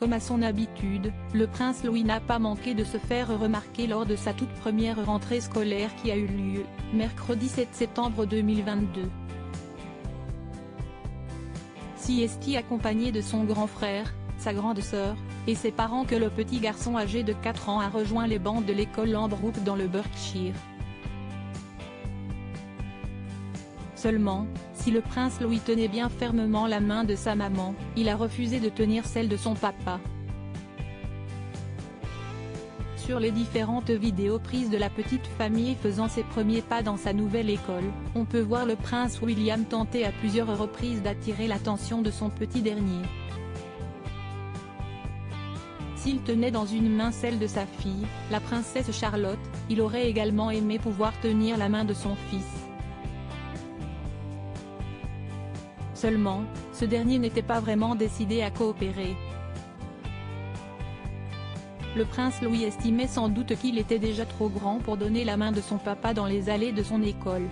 Comme à son habitude, le prince Louis n'a pas manqué de se faire remarquer lors de sa toute première rentrée scolaire qui a eu lieu, mercredi 7 septembre 2022. Est accompagné de son grand frère, sa grande sœur, et ses parents que le petit garçon âgé de 4 ans a rejoint les bancs de l'école Lambrouck dans le Berkshire. Seulement, si le prince Louis tenait bien fermement la main de sa maman, il a refusé de tenir celle de son papa. Sur les différentes vidéos prises de la petite famille faisant ses premiers pas dans sa nouvelle école, on peut voir le prince William tenter à plusieurs reprises d'attirer l'attention de son petit dernier. S'il tenait dans une main celle de sa fille, la princesse Charlotte, il aurait également aimé pouvoir tenir la main de son fils. Seulement, ce dernier n'était pas vraiment décidé à coopérer. Le prince Louis estimait sans doute qu'il était déjà trop grand pour donner la main de son papa dans les allées de son école.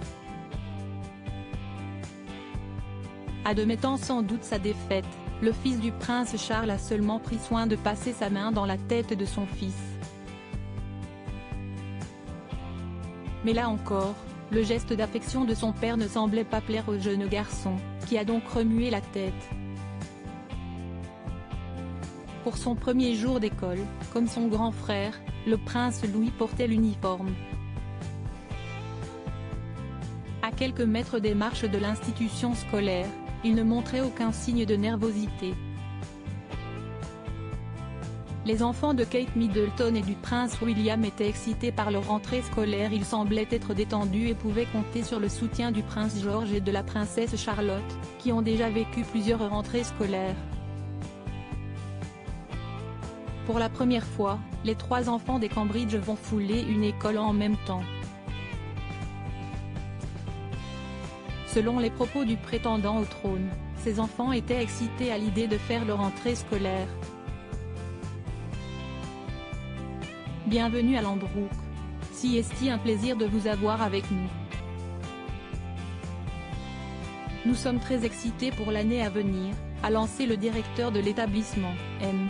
Admettant sans doute sa défaite, le fils du prince Charles a seulement pris soin de passer sa main dans la tête de son fils. Mais là encore, le geste d'affection de son père ne semblait pas plaire au jeune garçon, qui a donc remué la tête. Pour son premier jour d'école, comme son grand frère, le prince Louis portait l'uniforme. À quelques mètres des marches de l'institution scolaire, il ne montrait aucun signe de nervosité. Les enfants de Kate Middleton et du prince William étaient excités par leur rentrée scolaire. Ils semblaient être détendus et pouvaient compter sur le soutien du prince George et de la princesse Charlotte, qui ont déjà vécu plusieurs rentrées scolaires. Pour la première fois, les 3 enfants des Cambridge vont fouler une école en même temps. Selon les propos du prétendant au trône, ces enfants étaient excités à l'idée de faire leur rentrée scolaire. Bienvenue à Lambrouck. C'est un plaisir de vous avoir avec nous. Nous sommes très excités pour l'année à venir, a lancé le directeur de l'établissement, M.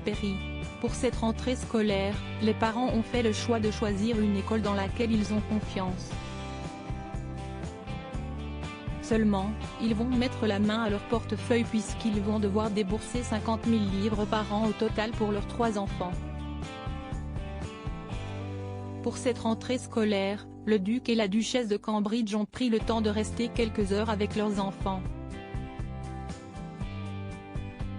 Perry. Pour cette rentrée scolaire, les parents ont fait le choix de choisir une école dans laquelle ils ont confiance. Seulement, ils vont mettre la main à leur portefeuille puisqu'ils vont devoir débourser 50 000 livres par an au total pour leurs 3 enfants. Pour cette rentrée scolaire, le duc et la duchesse de Cambridge ont pris le temps de rester quelques heures avec leurs enfants.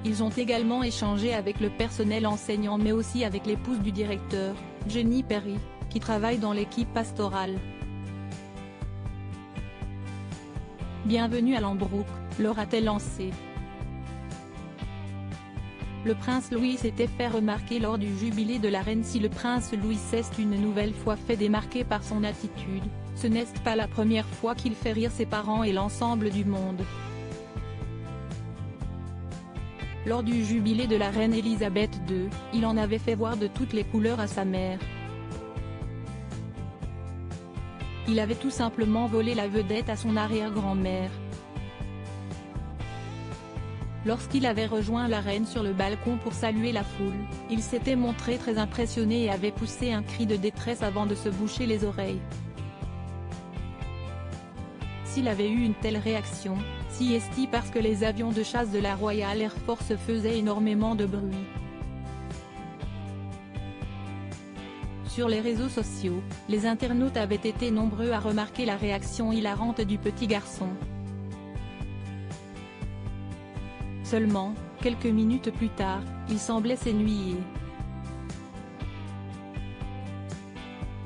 Ils ont également échangé avec le personnel enseignant mais aussi avec l'épouse du directeur, Jenny Perry, qui travaille dans l'équipe pastorale. Bienvenue à Lambrouck, leur a-t-elle lancé. Le prince Louis s'était fait remarquer lors du jubilé de la reine. Si le prince Louis s'est une nouvelle fois fait démarquer par son attitude, ce n'est pas la première fois qu'il fait rire ses parents et l'ensemble du monde. Lors du jubilé de la reine Elisabeth II, il en avait fait voir de toutes les couleurs à sa mère. Il avait tout simplement volé la vedette à son arrière-grand-mère. Lorsqu'il avait rejoint la reine sur le balcon pour saluer la foule, il s'était montré très impressionné et avait poussé un cri de détresse avant de se boucher les oreilles. S'il avait eu une telle réaction, c'est parce que les avions de chasse de la Royal Air Force faisaient énormément de bruit. Sur les réseaux sociaux, les internautes avaient été nombreux à remarquer la réaction hilarante du petit garçon. Seulement, quelques minutes plus tard, il semblait s'ennuyer.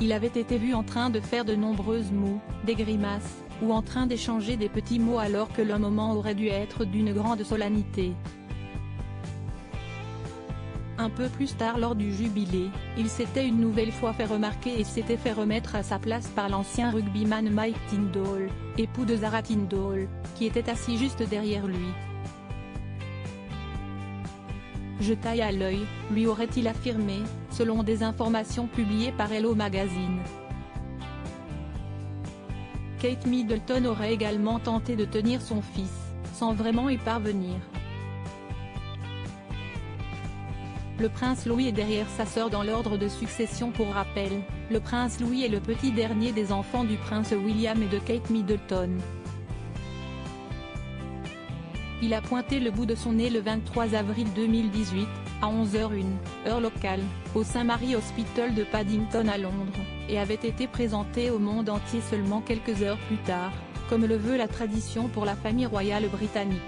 Il avait été vu en train de faire de nombreuses moue, des grimaces, ou en train d'échanger des petits mots alors que le moment aurait dû être d'une grande solennité. Un peu plus tard lors du jubilé, il s'était une nouvelle fois fait remarquer et s'était fait remettre à sa place par l'ancien rugbyman Mike Tindall, époux de Zara Tindall, qui était assis juste derrière lui. Je taille à l'œil, lui aurait-il affirmé, selon des informations publiées par Hello Magazine. Kate Middleton aurait également tenté de tenir son fils, sans vraiment y parvenir. Le prince Louis est derrière sa sœur dans l'ordre de succession. Pour rappel, le prince Louis est le petit dernier des enfants du prince William et de Kate Middleton. Il a pointé le bout de son nez le 23 avril 2018, à 11h01, heure locale, au St Mary Hospital de Paddington à Londres, et avait été présenté au monde entier seulement quelques heures plus tard, comme le veut la tradition pour la famille royale britannique.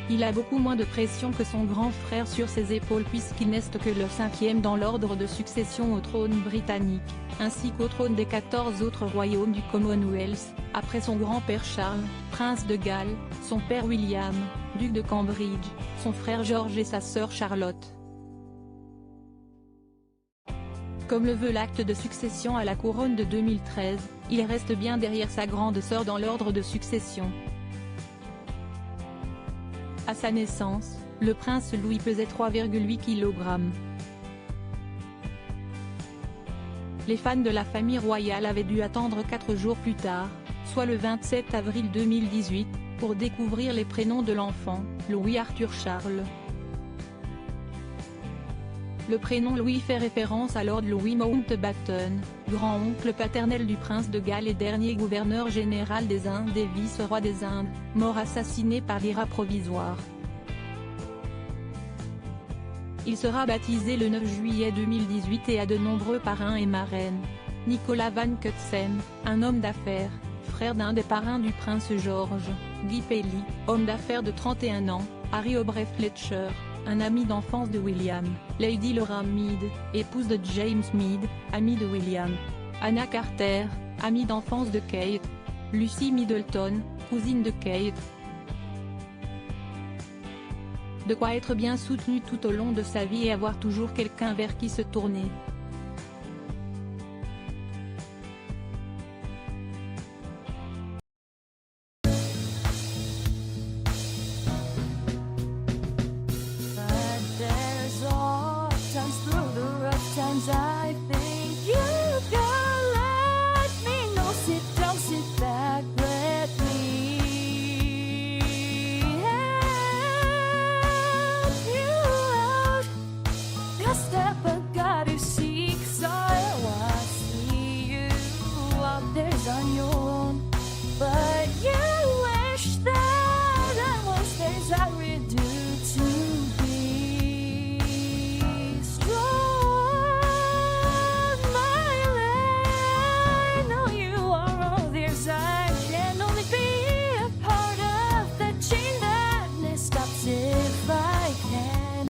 Il a beaucoup moins de pression que son grand frère sur ses épaules puisqu'il n'est que le 5e dans l'ordre de succession au trône britannique, ainsi qu'au trône des 14 autres royaumes du Commonwealth, après son grand-père Charles, prince de Galles, son père William, duc de Cambridge, son frère George et sa sœur Charlotte. Comme le veut l'acte de succession à la couronne de 2013, il reste bien derrière sa grande sœur dans l'ordre de succession. À sa naissance, le prince Louis pesait 3,8 kg. Les fans de la famille royale avaient dû attendre 4 jours plus tard, soit le 27 avril 2018, pour découvrir les prénoms de l'enfant, Louis Arthur Charles. Le prénom Louis fait référence à Lord Louis Mountbatten, grand-oncle paternel du prince de Galles et dernier gouverneur général des Indes et vice-roi des Indes, mort assassiné par l'IRA provisoire. Il sera baptisé le 9 juillet 2018 et a de nombreux parrains et marraines. Nicolas Van Cutsem, un homme d'affaires, frère d'un des parrains du prince George, Guy Pelly, homme d'affaires de 31 ans, Harry Aubrey Fletcher, un ami d'enfance de William, Lady Laura Mead, épouse de James Mead, amie de William, Anna Carter, amie d'enfance de Kate, Lucy Middleton, cousine de Kate. De quoi être bien soutenu tout au long de sa vie et avoir toujours quelqu'un vers qui se tourner. Through the rough times